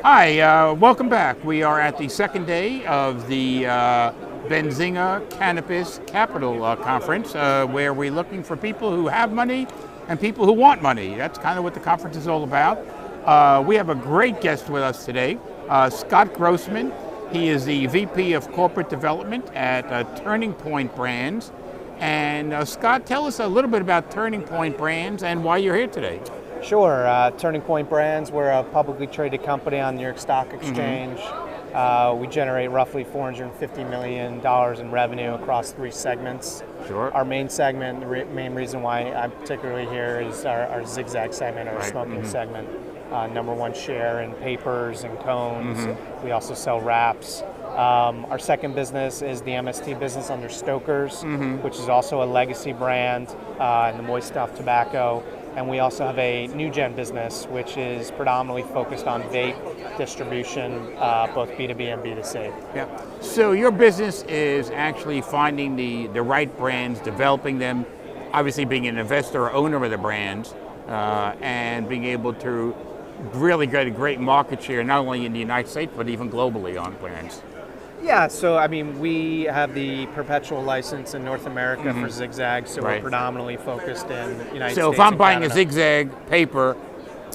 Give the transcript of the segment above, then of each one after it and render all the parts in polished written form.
Hi, welcome back. We are at the second day of the Benzinga Cannabis Capital Conference, where we're looking for people who have money and people who want money. That's kind of what the conference is all about. We have a great guest with us today, Scott Grossman. He is the VP of Corporate Development at Turning Point Brands. And Scott, tell us a little bit about Turning Point Brands and why you're here today. Sure. Turning Point Brands, we're a publicly traded company on the New York Stock Exchange. We generate roughly $450 million in revenue across three segments. Sure. Our main segment, the main reason why I'm particularly here is our ZigZag segment, our smoking segment. Number one share in papers and cones. We also sell wraps. Our second business is the MST business under Stoker's, which is also a legacy brand in the moist snuff tobacco. And we also have a new gen business, which is predominantly focused on vape distribution, both B2B and B2C. Yeah. So your business is actually finding the right brands, developing them, obviously being an investor or owner of the brands, and being able to really get a great market share, not only in the United States, but even globally on brands. Yeah, so I mean, we have the perpetual license in North America for ZigZag, so we're predominantly focused in the United States. So if I'm buying Canada. a ZigZag paper,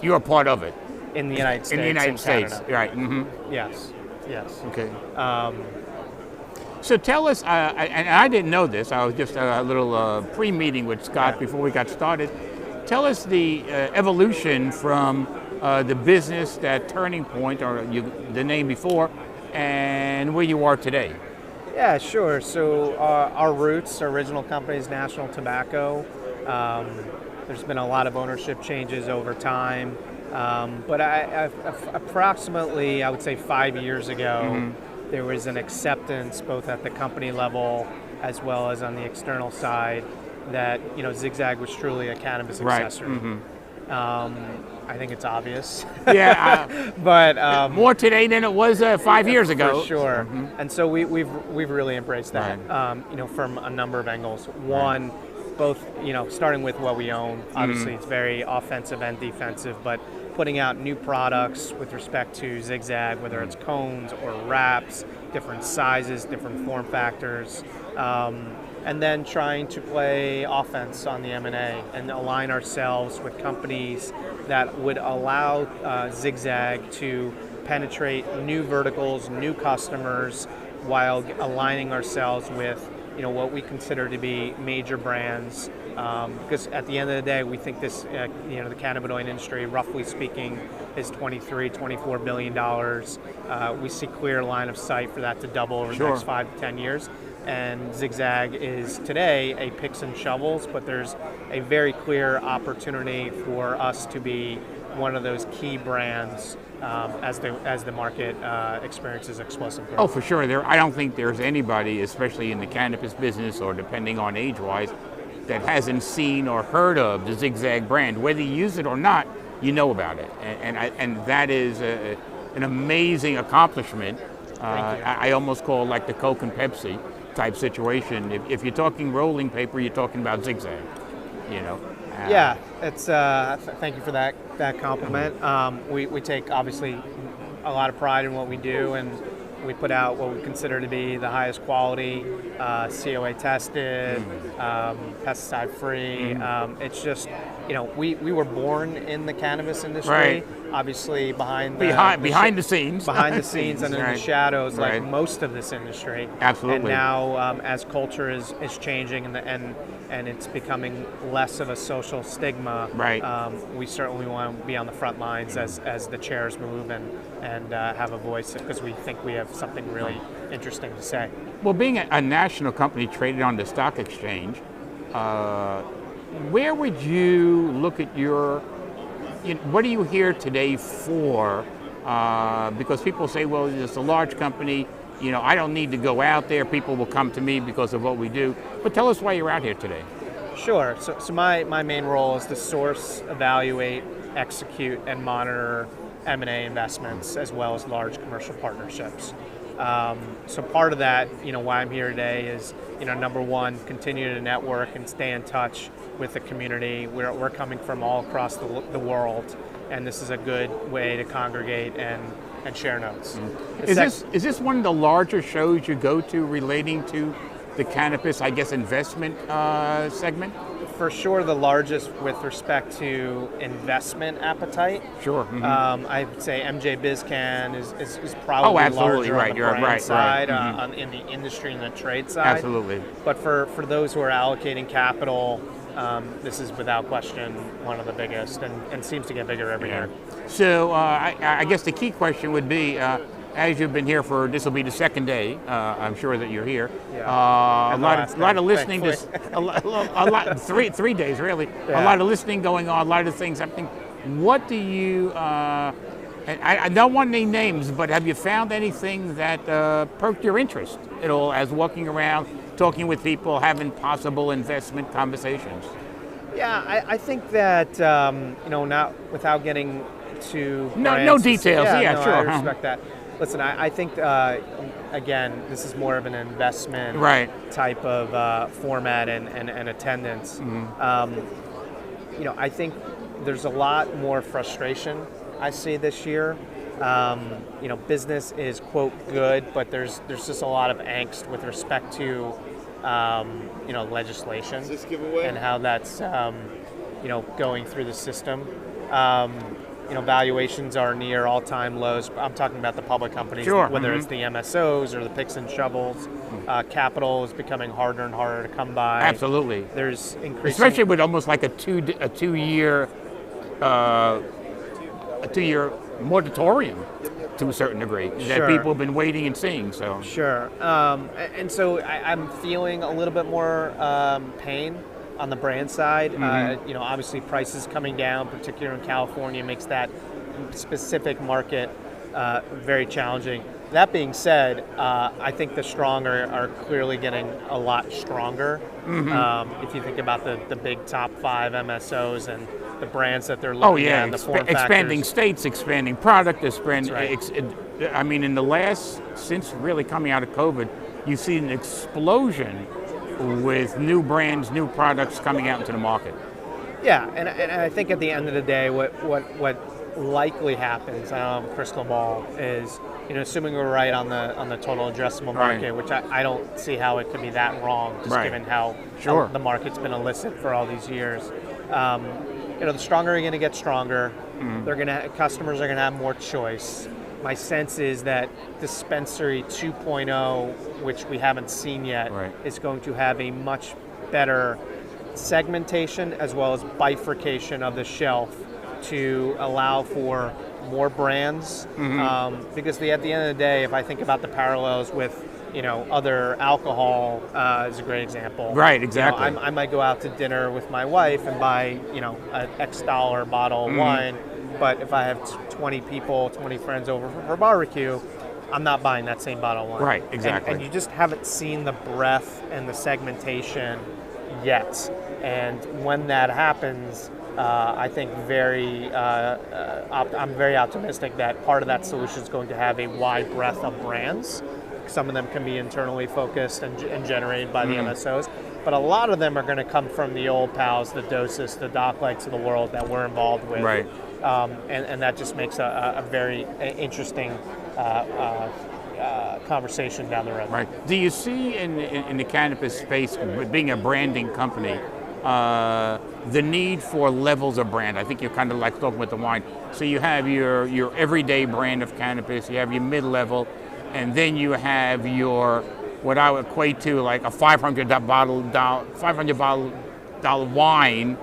you're a part of it. In the United States. In the United States, Canada. right. Yes, yes. Okay. So tell us, and I didn't know this, I was just a little pre-meeting with Scott before we got started. Tell us the evolution from the business that Turning Point, or the name before, and where you are today. Yeah, sure. So our roots, our original company is National Tobacco. There's been a lot of ownership changes over time. But approximately, I would say 5 years ago, there was an acceptance both at the company level as well as on the external side that ZigZag was truly a cannabis accessory. I think it's obvious. Yeah, but more today than it was 5 years ago. For sure. And so we've really embraced that. From a number of angles. One, both starting with what we own. Obviously, it's very offensive and defensive, but putting out new products with respect to ZigZag, whether it's cones or wraps, different sizes, different form factors. And then trying to play offense on the M&A and align ourselves with companies that would allow ZigZag to penetrate new verticals, new customers, while aligning ourselves with what we consider to be major brands. Because at the end of the day, we think this, the cannabinoid industry, roughly speaking, is $24 billion. We see clear line of sight for that to double over the next 5 to 10 years. And ZigZag is today a picks and shovels, but there's a very clear opportunity for us to be one of those key brands as the market experiences explosive growth. Oh, for sure. I don't think there's anybody, especially in the cannabis business or depending on age-wise, that hasn't seen or heard of the ZigZag brand. Whether you use it or not, you know about it, and that is an amazing accomplishment. I almost call it like the Coke and Pepsi type situation. If you're talking rolling paper, you're talking about ZigZag. Yeah, it's. Thank you for that compliment. We take obviously a lot of pride in what we do, and we put out what we consider to be the highest quality, COA tested, pesticide free. It's just we were born in the cannabis industry. Obviously behind the scenes and in the shadows, like most of this industry. Absolutely. And now as culture is changing and it's becoming less of a social stigma, we certainly want to be on the front lines as the chairs move and have a voice, because we think we have something really interesting to say. Well, being a national company traded on the stock exchange, where would you look at what are you here today for? Because people say, well, it's a large company, I don't need to go out there. People will come to me because of what we do. But tell us why you're out here today. Sure. So my main role is to source, evaluate, execute, and monitor M&A investments as well as large commercial partnerships. So part of that, why I'm here today is, number one, continue to network and stay in touch with the community. We're coming from all across the world, and this is a good way to congregate and and share notes. Is this one of the larger shows you go to relating to the cannabis, I guess, investment segment? For sure, the largest with respect to investment appetite. Sure. I'd say MJ BizCan is probably larger on the brand side, in the industry and the trade side. Absolutely. But for those who are allocating capital, this is without question one of the biggest, and seems to get bigger every year. So I guess the key question would be, as you've been here for, this will be the second day, I'm sure that you're here. Yeah. A lot of listening to, a lot, 3 days really. Yeah. A lot of listening going on, a lot of things happening. What do you, and I don't want any names, but have you found anything that perked your interest at all as walking around, talking with people, having possible investment conversations? Yeah, I think that, not without getting to no details. Yeah, sure. I respect that. Listen, I think, again, this is more of an investment type of format and attendance. I think there's a lot more frustration I see this year. Business is, quote, good, but there's just a lot of angst with respect to, legislation and how that's, going through the system. Valuations are near all-time lows. I'm talking about the public companies, whether it's the MSOs or the picks and shovels. Capital is becoming harder and harder to come by. Absolutely. There's increasing, especially with almost like a two-year moratorium to a certain degree that people have been waiting and seeing. So and so I'm feeling a little bit more pain on the brand side. Obviously prices coming down, particularly in California, makes that specific market very challenging. That being said, I think the strong are clearly getting a lot stronger. If you think about the big top 5 MSOs and the brands that they're looking at, and the form factors. Expanding states, expanding product, I mean, in the last, since really coming out of COVID, you've seen an explosion with new brands, new products coming out into the market. Yeah, and I think at the end of the day, what likely happens, crystal ball, is assuming we're right on the total addressable market, which I don't see how it could be that wrong, just given how the market's been illicit for all these years. The stronger are going to get stronger. Customers are going to have more choice. My sense is that dispensary 2.0, which we haven't seen yet, is going to have a much better segmentation as well as bifurcation of the shelf to allow for more brands. Because at the end of the day, if I think about the parallels with other alcohol is a great example. Right, exactly. I might go out to dinner with my wife and buy an X dollar bottle of wine. But if I have 20 friends over for barbecue, I'm not buying that same bottle of wine. Right, exactly. And you just haven't seen the breadth and the segmentation yet. And when that happens, I think I'm very optimistic that part of that solution is going to have a wide breadth of brands. Some of them can be internally focused and generated by the MSOs. But a lot of them are going to come from the old pals, the Dosis, the Doc Lights of the world that we're involved with. Right. And that just makes a very interesting conversation down the road. Right. Do you see in the cannabis space, being a branding company, the need for levels of brand? I think you're kind of like talking with the wine. So you have your everyday brand of cannabis, you have your mid-level, and then you have your, what I would equate to like a $500 bottle wine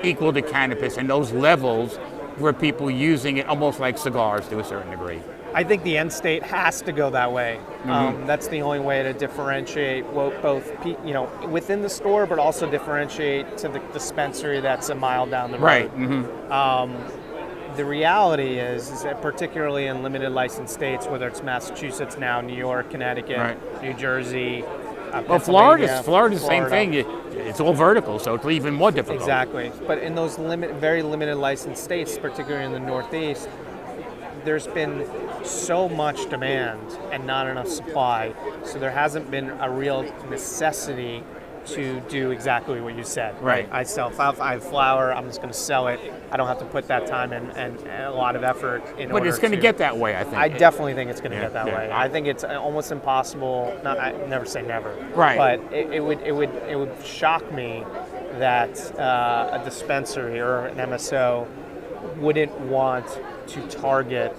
equal to cannabis, and those levels where people using it almost like cigars to a certain degree. I think the end state has to go that way. That's the only way to differentiate both within the store, but also differentiate to the dispensary that's a mile down the road. Right. The reality is that particularly in limited license states, whether it's Massachusetts now, New York, Connecticut, New Jersey, well, Florida's the same thing. It's all vertical, so it's even more difficult. Exactly. But in those very limited license states, particularly in the Northeast, there's been so much demand and not enough supply, so there hasn't been a real necessity to do exactly what you said. Right. I sell. If I have flower, I'm just going to sell it. I don't have to put that time and a lot of effort in order. But it's going to get that way, I think. I definitely think it's going to get that yeah. way. I think it's almost impossible. I never say never. Right. But it would shock me that a dispensary or an MSO wouldn't want to target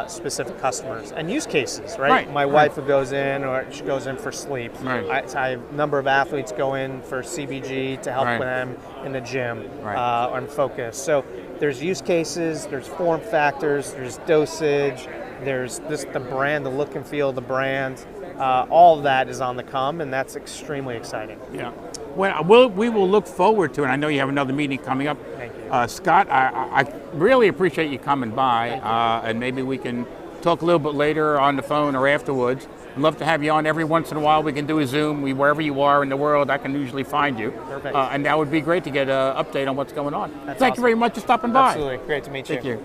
specific customers and use cases, right? My wife who goes in, or she goes in for sleep. Right. I have a number of athletes go in for CBG to help them in the gym on focus. So there's use cases, there's form factors, there's dosage, there's the brand, the look and feel of the brand. All of that is on the come, and that's extremely exciting. Yeah. Well, we will look forward to it. I know you have another meeting coming up. Thank you. Scott, I really appreciate you coming by, and maybe we can talk a little bit later on the phone or afterwards. I'd love to have you on every once in a while. We can do a Zoom. Wherever you are in the world, I can usually find you. Perfect. And that would be great to get an update on what's going on. That's Thank you awesome. very much for stopping by. Absolutely. Great to meet you. Thank you.